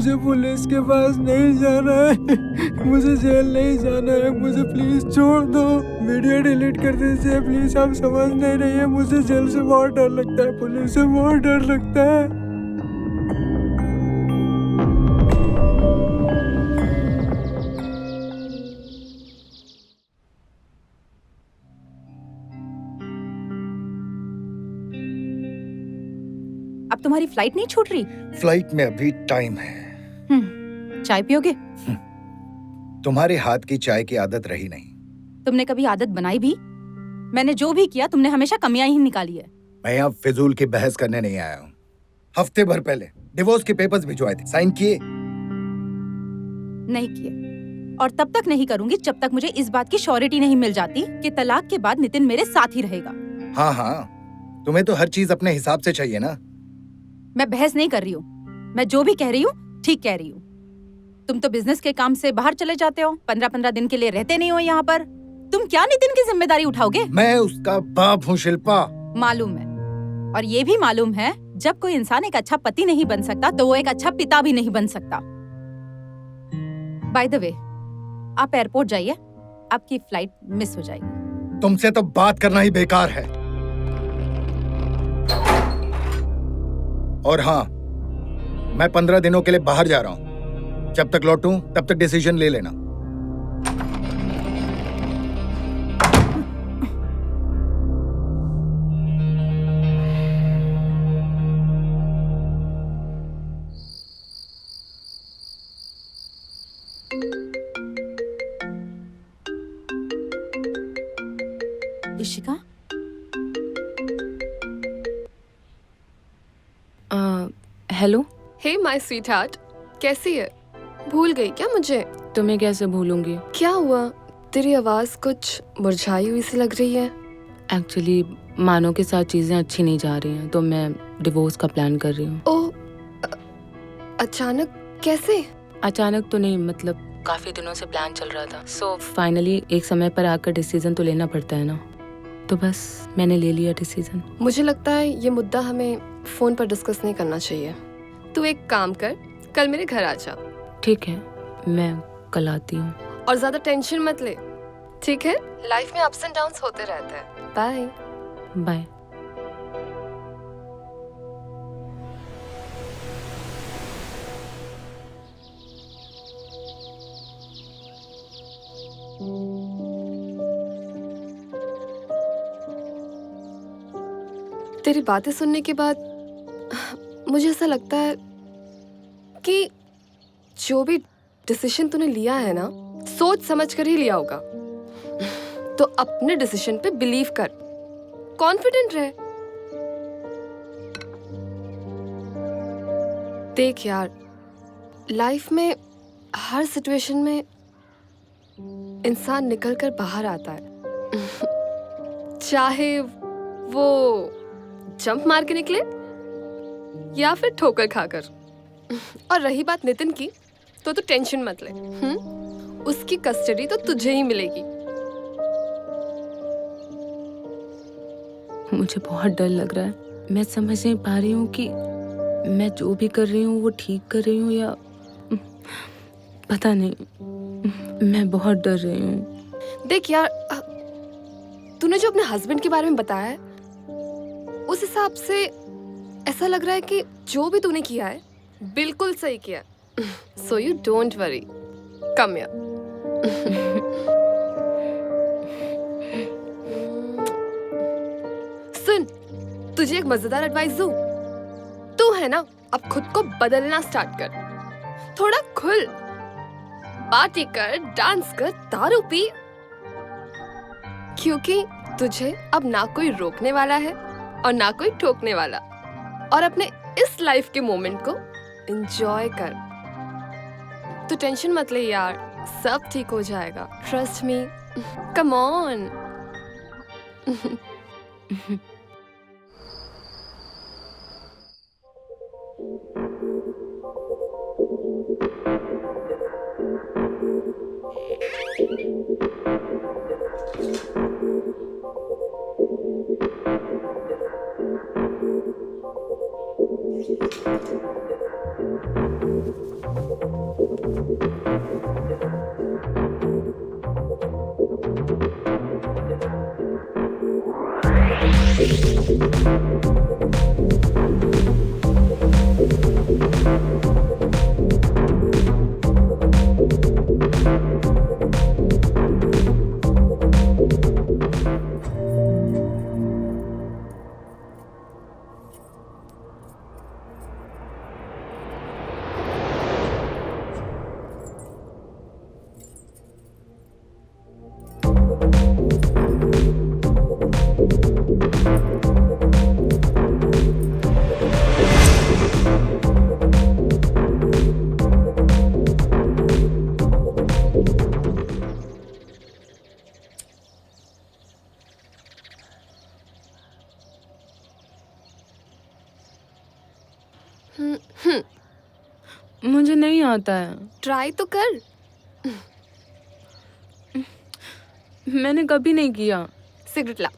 मुझे पुलिस के पास नहीं जाना है, मुझे जेल नहीं जाना है, मुझे प्लीज छोड़ दो। वीडियो डिलीट कर दीजिए प्लीज। आप समझ नहीं रही है, मुझे जेल से बहुत डर लगता है, पुलिस से बहुत डर लगता है। अब तुम्हारी फ्लाइट नहीं छूट रही? फ्लाइट में अभी टाइम है। चाय पियोगे? तुम्हारे हाथ की चाय की आदत रही नहीं। तुमने कभी आदत बनाई भी? मैंने जो भी किया तुमने हमेशा कमियां ही निकाली है। मैं यहाँ फिजूल की बहस करने नहीं आया हूँ। हफ्ते भर पहले डिवोर्स के पेपर्स भिजवाए थे, साइन किए? नहीं किए, और तब तक नहीं करूंगी जब तक मुझे इस बात की श्योरिटी नहीं मिल जाती कि तलाक के बाद नितिन मेरे साथ ही रहेगा। हाँ हाँ, तुम्हें तो हर चीज अपने हिसाब से चाहिए ना। मैं बहस नहीं कर रही हूँ, मैं जो भी कह रही हूँ ठीक कह रही हूँ। तुम तो बिजनेस के काम से बाहर चले जाते हो, 15-15 दिन के लिए रहते नहीं हो यहाँ पर। तुम क्या नितिन की जिम्मेदारी उठाओगे? मैं उसका बाप हूँ शिल्पा। मालूम है, और ये भी मालूम है जब कोई इंसान एक अच्छा पति नहीं बन सकता तो वो एक अच्छा पिता भी नहीं बन सकता। बाय द वे, आप एयरपोर्ट जाइए, आपकी फ्लाइट मिस हो जाएगी। तुमसे तो बात करना ही बेकार है। और हाँ, मैं 15 दिनों के लिए बाहर जा रहा हूँ। जब तक लौटूं तब तक डिसीजन ले लेना। Ishika, hello. Hey my sweetheart, कैसी है? भूल गई क्या मुझे? तुम्हें कैसे भूलूंगी? क्या हुआ? तेरी आवाज कुछ मुरझाई हुई सी लग रही है। एक्चुअली मानो के साथ चीजें अच्छी नहीं जा रही हैं, तो मैं डिवोर्स का प्लान कर रही हूँ। ओह, अचानक कैसे? अचानक तो नहीं, मतलब काफी दिनों से प्लान चल रहा था। सो फाइनली एक समय पर आकर डिसीजन तो लेना पड़ता है ना, तो बस मैंने ले लिया डिसीजन। मुझे लगता है ये मुद्दा हमें फोन पर डिस्कस नहीं करना चाहिए। तू एक काम कर, कल मेरे घर आ जा। ठीक है, मैं कल आती हूँ। और ज्यादा टेंशन मत ले, ठीक है? लाइफ में अप्स एंड डाउन्स होते रहते हैं। Bye bye. तेरी बातें सुनने के बाद मुझे ऐसा लगता है कि जो भी डिसीजन तूने लिया है ना, सोच समझ कर ही लिया होगा। तो अपने डिसीजन पे बिलीव कर, कॉन्फिडेंट रहे। देख यार, लाइफ में हर सिचुएशन में इंसान निकल कर बाहर आता है। चाहे वो जंप मार के निकले या फिर ठोकर खाकर। और रही बात नितिन की, तो तू टेंशन मत ले। उसकी कस्टडी तो तुझे ही मिलेगी। मुझे बहुत डर लग रहा है। मैं समझ नहीं पा रही हूँ कि मैं जो भी कर रही हूँ वो ठीक कर रही हूँ या पता नहीं। मैं बहुत डर रही हूँ। देख यार, तूने जो अपने हस्बैंड के बारे में बताया है, उस हिसाब से ऐसा लग रहा है कि जो भी तूने किया है बिल्कुल सही किया। So you don't worry, come here. सुन, तुझे एक मजेदार एडवाइस दूं? तू है ना, अब खुद को बदलना स्टार्ट कर। थोड़ा खुल, पार्टी कर, डांस कर, दारू पी, क्योंकि तुझे अब ना कोई रोकने वाला है और ना कोई ठोकने वाला। और अपने इस लाइफ के मोमेंट को एंजॉय कर। तू टेंशन मत ले यार, सब ठीक हो जाएगा। Trust me, come on. मुझे नहीं आता है। ट्राई तो कर। मैंने कभी नहीं किया। सिगरेट ला।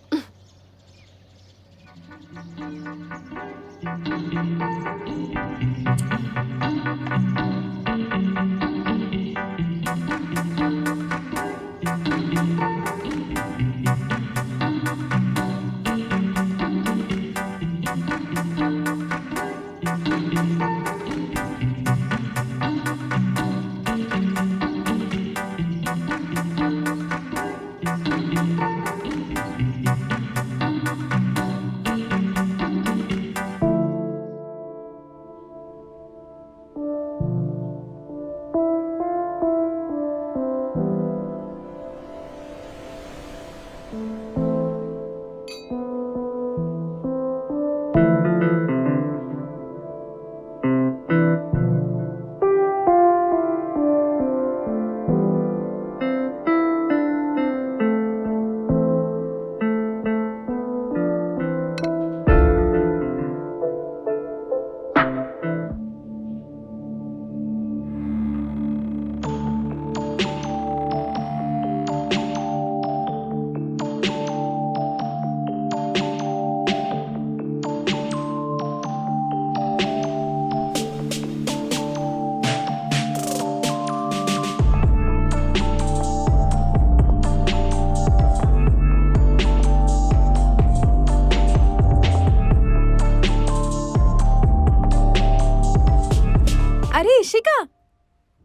अरे इशिका,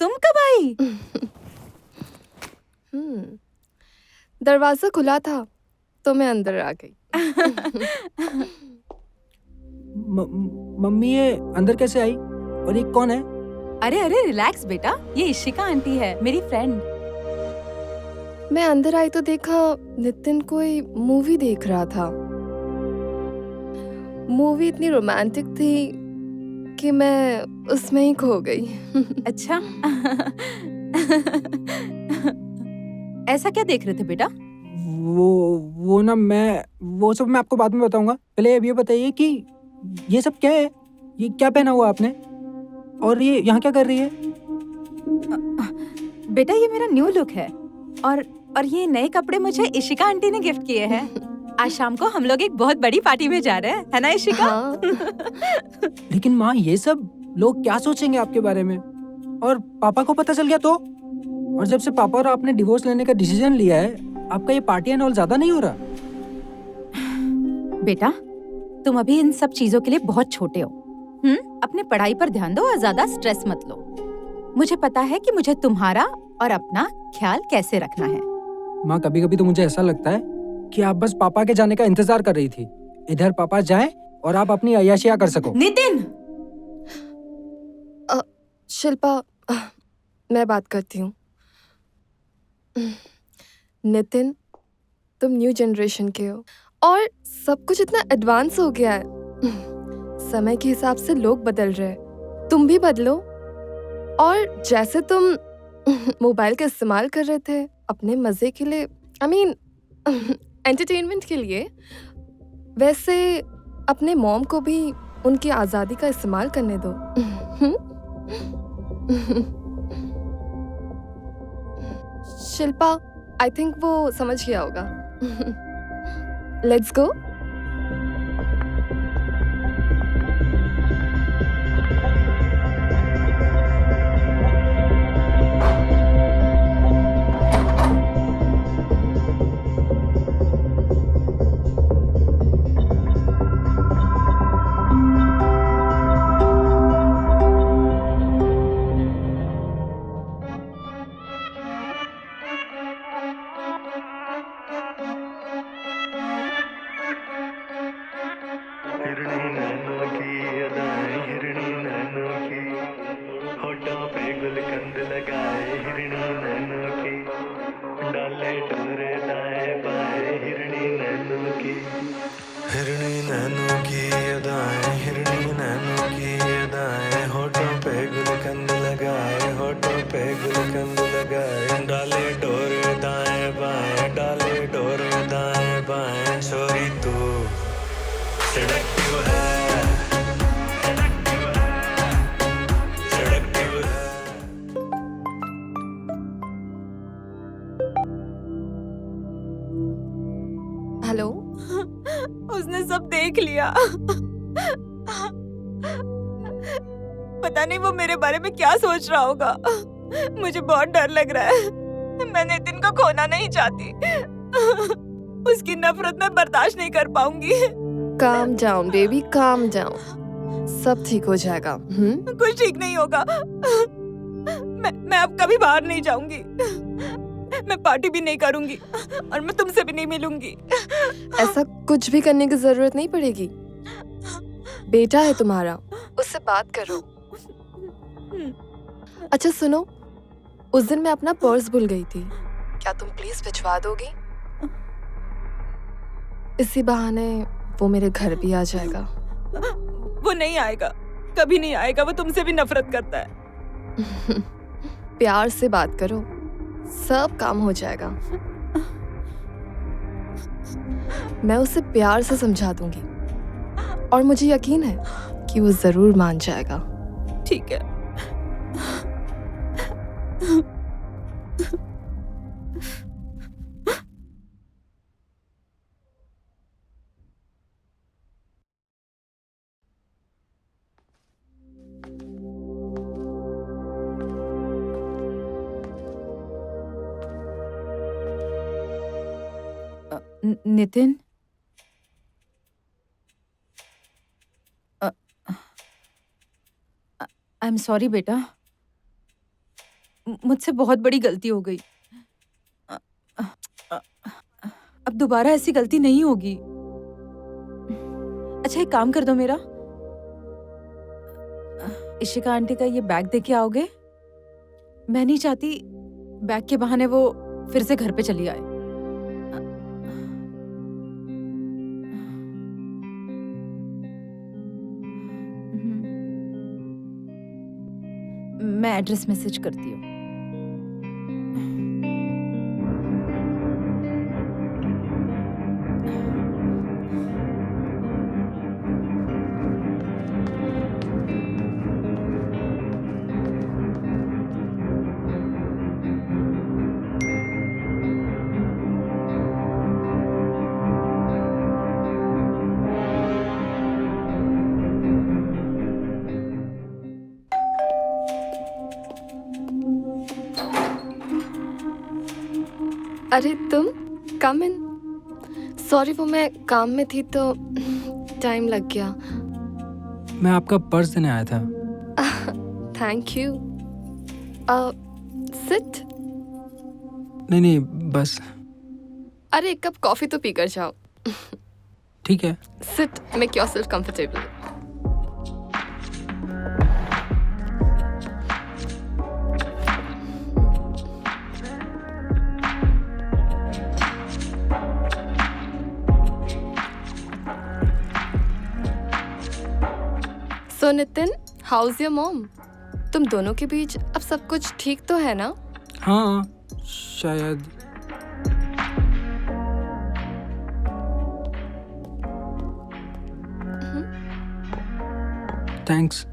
तुम कब आई? दरवाजा खुला था तो मैं अंदर आ गई। मम्मी ये अंदर कैसे आई और ये कौन है? अरे अरे रिलैक्स बेटा, ये इशिका आंटी है, मेरी फ्रेंड। मैं अंदर आई तो देखा नितिन कोई मूवी देख रहा था। मूवी इतनी रोमांटिक थी कि मैं उसमें ही खो गई। अच्छा। ऐसा क्या देख रहे थे बेटा? वो ना वो सब मैं आपको बाद में बताऊंगा। पहले अब ये बताइए कि ये सब क्या है? ये क्या पहना हुआ आपने? और ये यहाँ क्या कर रही है? बेटा ये मेरा न्यू लुक है और ये नए कपड़े मुझे इशिका आंटी ने गिफ्ट किए हैं। आज शाम को हम लोग एक बहुत बड़ी पार्टी में जा रहे हैं, है ना इशिका? हाँ। लेकिन माँ ये सब लोग क्या सोचेंगे आपके बारे में? और पापा को पता चल गया तो? और जब से पापा और आपने डिवोर्स लेने का डिसीजन लिया है, आपका ये पार्टी एंड ऑल ज्यादा नहीं हो रहा? बेटा तुम अभी इन सब चीजों के लिए बहुत छोटे हो। अपने पढ़ाई पर ध्यान दो और ज्यादा स्ट्रेस मत लो। मुझे पता है कि मुझे तुम्हारा और अपना ख्याल कैसे रखना है। माँ कभी कभी तो मुझे ऐसा लगता है कि आप बस पापा के जाने का इंतजार कर रही थी। इधर पापा जाएं और आप अपनी अय्याशियां कर सको। नितिन! शिल्पा, मैं बात करती हूँ। नितिन, तुम न्यू जनरेशन के हो और सब कुछ इतना एडवांस हो गया है। समय के हिसाब से लोग बदल रहे हैं, तुम भी बदलो। और जैसे तुम मोबाइल का इस्तेमाल कर रहे थे अपने मजे के लिए, एंटरटेनमेंट के लिए, वैसे अपने मॉम को भी उनकी आज़ादी का इस्तेमाल करने दो। शिल्पा, आई थिंक वो समझ गया होगा। Let's go. हिरणी नैनों की अदाएं हिरणी नैनों की होठों पे गुलकंद लगाए हिरणी नैनों की डाले डोरे दाएं बाएं हिरणी नैनों की हिरणी नैनों की अदाएं हिरणी नैनों की अदाएं होठों पे गुलकंद लगाए होठों पे गुलकंद लगाए डाले डोरे दाएं बाएं डाले डोरे दाएं बाएं छोरी तू सेडक्टिव है सेडक्टिव है हेलो। उसने सब देख लिया। पता नहीं वो मेरे बारे में क्या सोच रहा होगा। मुझे बहुत डर लग रहा है। मैं नितिन को खोना नहीं चाहती। उसकी नफरत मैं बर्दाश्त नहीं कर पाऊंगी। Calm down baby, calm down, सब ठीक हो जाएगा। कुछ ठीक नहीं होगा। मैं अब कभी बाहर नहीं जाऊंगी। मैं पार्टी भी नहीं करूंगी और मैं तुमसे भी नहीं मिलूंगी। ऐसा कुछ भी करने की जरूरत नहीं पड़ेगी। बेटा है तुम्हारा, उससे बात करो। अच्छा सुनो, उस दिन मैं अपना पर्स भूल गई थी, क्या तुम प्लीज भिजवा दोगी? इसी बहाने वो मेरे घर भी आ जाएगा। वो नहीं आएगा, कभी नहीं आएगा। वो तुमसे भी नफरत करता है। प्यार से बात करो, सब काम हो जाएगा। मैं उसे प्यार से समझा दूंगी और मुझे यकीन है कि वो जरूर मान जाएगा। ठीक है। नितिन, आई एम सॉरी बेटा। मुझसे बहुत बड़ी गलती हो गई। अब दोबारा ऐसी गलती नहीं होगी। अच्छा एक काम कर दो मेरा, इशिका आंटी का ये बैग दे के आओगे? मैं नहीं चाहती बैग के बहाने वो फिर से घर पे चली आए। मैं एड्रेस मैसेज करती हूँ। अरे तुम, कम इन। सॉरी वो मैं काम में थी तो टाइम लग गया। मैं आपका पर्स देने आया था। Thank you. सिट। नहीं बस। अरे एक कप कॉफी तो पीकर जाओ। ठीक है। Sit, make yourself comfortable. So Nitin, how's your mom? तुम दोनों के बीच अब सब कुछ ठीक तो है ना? हाँ शायद। Thanks.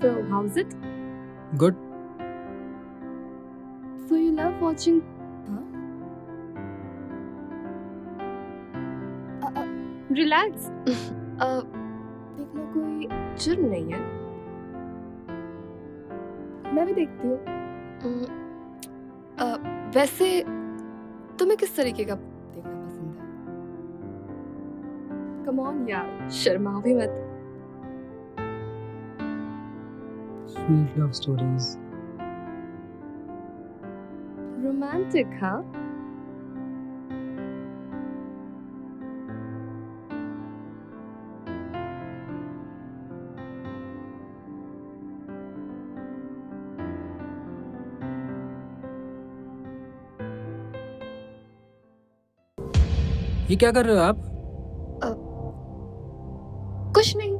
So how's it? Good. So you love watching? Relax. देखना कोई जुर्म नहीं है। मैं भी देखती हूँ। वैसे तुम्हें किस तरीके का देखना पसंद है? Come on यार, शर्माओ भी मत। स्वीट लव स्टोरीज, रोमांटिक, हाँ? ये क्या कर रहे हो आप? कुछ नहीं,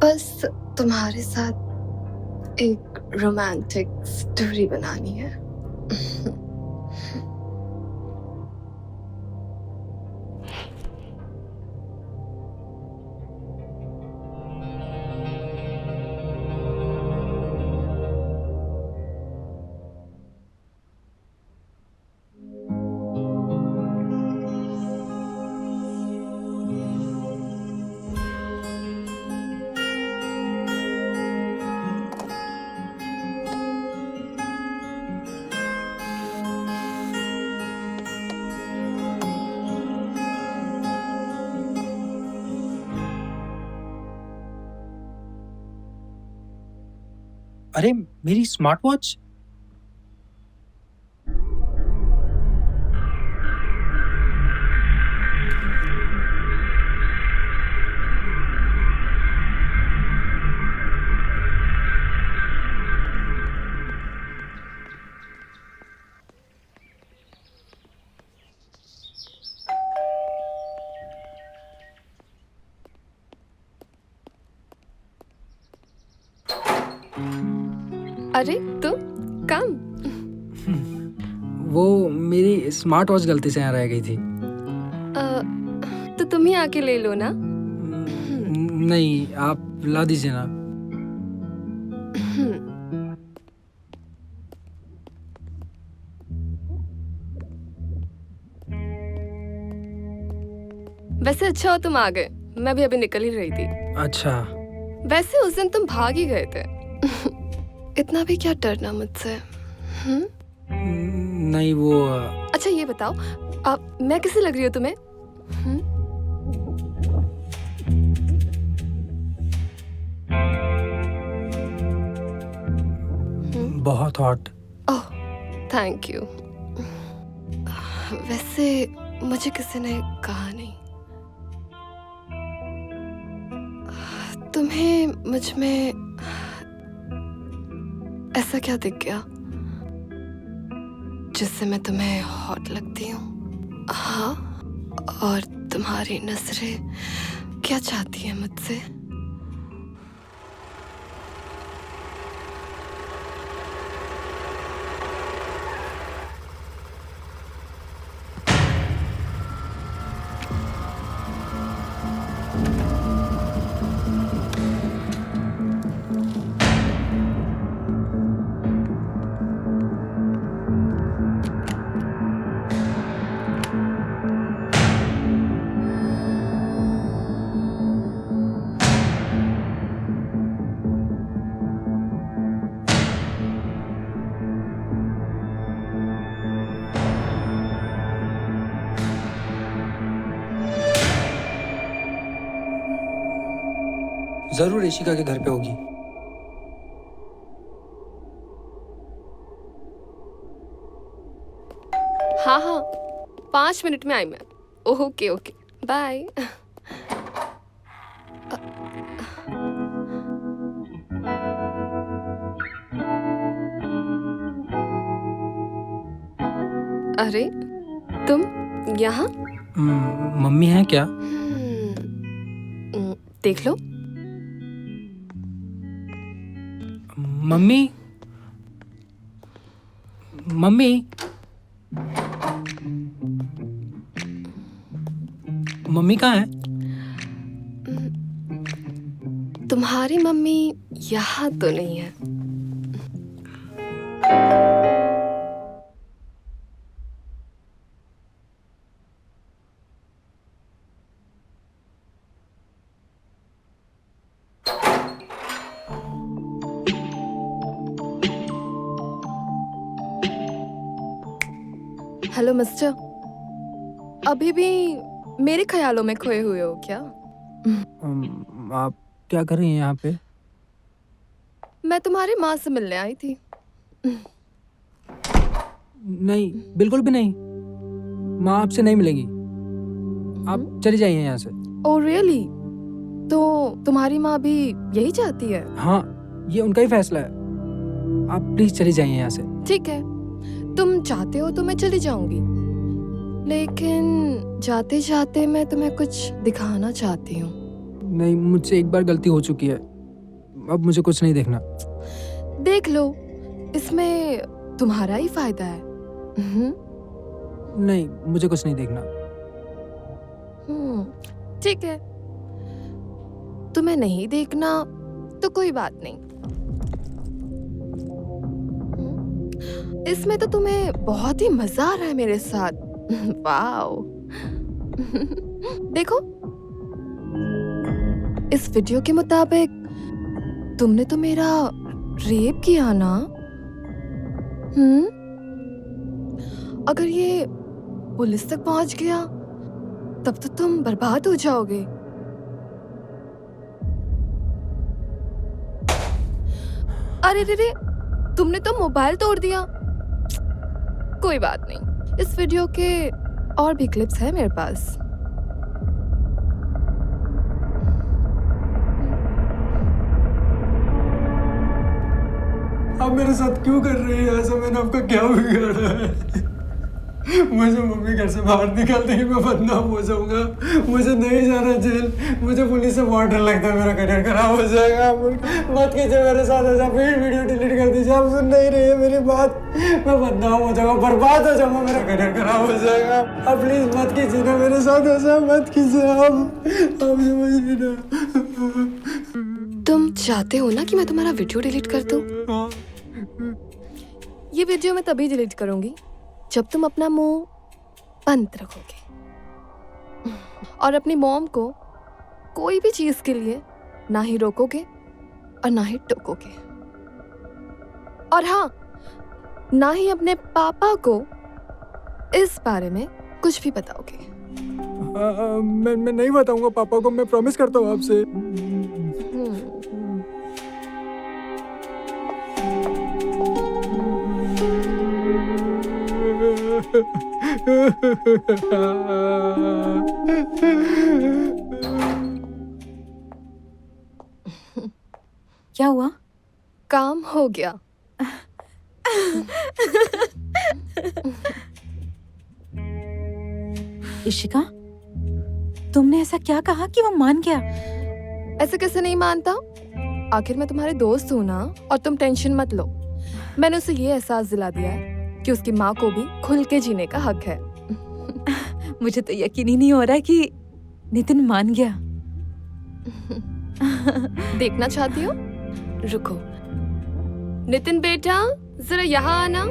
बस तुम्हारे साथ एक रोमांटिक स्टोरी बनानी है। अरे मेरी स्मार्ट वॉच। अरे तुम कम। वो मेरी स्मार्ट वॉच गलती से यहाँ रह गई थी। तो तुम ही आके ले लो ना। नहीं, आप ला दीजिए ना। वैसे अच्छा हो तुम आ गए, मैं भी अभी निकल ही रही थी। अच्छा। वैसे उस दिन तुम भाग ही गए थे। इतना भी क्या डरना मुझसे? नहीं वो अच्छा ये बताओ, मैं कैसी लग रही हूँ तुम्हें? बहुत हॉट। Oh thank you. वैसे मुझे किसी ने कहा नहीं। तुम्हें मुझ में ऐसा क्या दिख गया जिससे मैं तुम्हें हॉट लगती हूँ? हाँ, और तुम्हारी नजरें क्या चाहती हैं मुझसे? जरूर ऋषिका के घर पे होगी। हाँ हाँ, 5 मिनट में आई मैं। Okay okay, bye. अरे तुम यहाँ? मम्मी है क्या? देख लो। मम्मी, मम्मी, मम्मी कहाँ है? तुम्हारी मम्मी यहाँ तो नहीं है। हेलो मिस्टर, अभी भी मेरे ख्यालों में खोए हुए हो क्या? आप क्या कर रही हैं यहाँ पे? मैं तुम्हारी माँ से मिलने आई थी। नहीं, बिल्कुल भी नहीं। माँ आपसे नहीं मिलेगी। आप चली जाइए यहाँ से। Oh really? तो तुम्हारी माँ भी यही चाहती है? हाँ, ये उनका ही फैसला है। आप प्लीज चली जाइए यहाँ से। ठीक है, तुम चाहते हो तो मैं चली जाऊंगी, लेकिन जाते जाते मैं तुम्हें कुछ दिखाना चाहती हूँ। नहीं, मुझसे एक बार गलती हो चुकी है, अब मुझे कुछ नहीं देखना। देख लो, इसमें तुम्हारा ही फायदा है। नहीं, मुझे कुछ नहीं देखना। ठीक है, तुम्हें नहीं देखना तो कोई बात नहीं। इसमें तो तुम्हें बहुत ही मजा आ रहा है मेरे साथ। वाओ। देखो, इस वीडियो के मुताबिक तुमने तो मेरा रेप किया ना? अगर ये पुलिस तक पहुंच गया तब तो तुम बर्बाद हो जाओगे। अरे रे, तुमने तो मोबाइल तोड़ दिया। कोई बात नहीं, इस वीडियो के और भी क्लिप्स हैं मेरे पास। आप मेरे साथ क्यों कर रही है ऐसा? मैंने आपका क्या बिगाड़ा है? मुझे मम्मी घर से बाहर निकाल देगी, मैं बदनाम हो जाऊंगा। मुझे नहीं जाना जेल, मुझे पुलिस से बहुत डर लगता है, मेरा करियर खराब हो जाएगा। मत कीजिए मेरे साथ ऐसा, फिर वीडियो डिलीट कर दीजिए। आप सुन नहीं रही है मेरी बात, मैं बदनाम हो जाऊंगा, बर्बाद हो जाऊंगा, मेरा करियर खराब हो जाएगा। आप प्लीज मत कीजिए ना मेरे साथ ऐसा, मत कीजिए आप समझिए ना। तुम चाहते हो ना कि मैं तुम्हारा वीडियो डिलीट कर दूं? ये वीडियो मैं तभी डिलीट करूंगी जब तुम अपना मुंह बंद रखोगे और अपनी मॉम को कोई भी चीज के लिए ना ही रोकोगे और ना ही टोकोगे, और हाँ, ना ही अपने पापा को इस बारे में कुछ भी बताओगे। मैं नहीं बताऊंगा पापा को, मैं प्रॉमिस करता हूँ आपसे। क्या हुआ? काम हो गया। इशिका, तुमने ऐसा क्या कहा कि वो मान गया? ऐसे कैसे नहीं मानता? आखिर मैं तुम्हारे दोस्त हूँ ना, और तुम टेंशन मत लो। मैंने उसे ये एहसास दिला दिया है कि उसकी माँ को भी खुल के जीने का हक है। मुझे तो यकीन ही नहीं हो रहा है कि नितिन मान गया। देखना चाहती हो? रुको। नितिन बेटा, जरा यहाँ आना।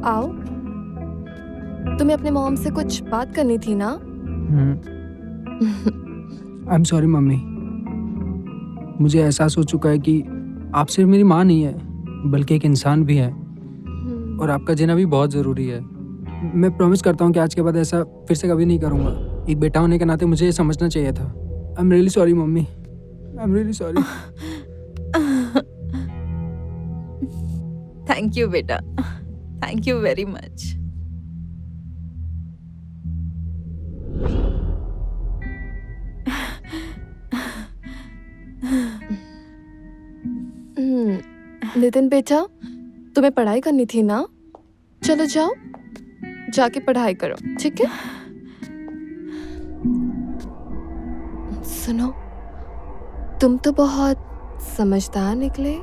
आओ। तुम्हें अपने मॉम से कुछ बात करनी थी ना? आई एम सॉरी मम्मी, मुझे एहसास हो चुका है कि आप सिर्फ मेरी माँ नहीं है बल्कि एक इंसान भी है, और आपका जीना भी बहुत ज़रूरी है। मैं प्रॉमिस करता हूँ कि आज के बाद ऐसा फिर से कभी नहीं करूँगा। एक बेटा होने के नाते मुझे ये समझना चाहिए था। I am really sorry mummy, I am really sorry. Thank you बेटा, thank you very much. Nitin बेटा, तुम्हें पढ़ाई करनी थी ना? चलो जाओ, जाके पढ़ाई करो, ठीक है? सुनो, तुम तो बहुत समझदार निकले।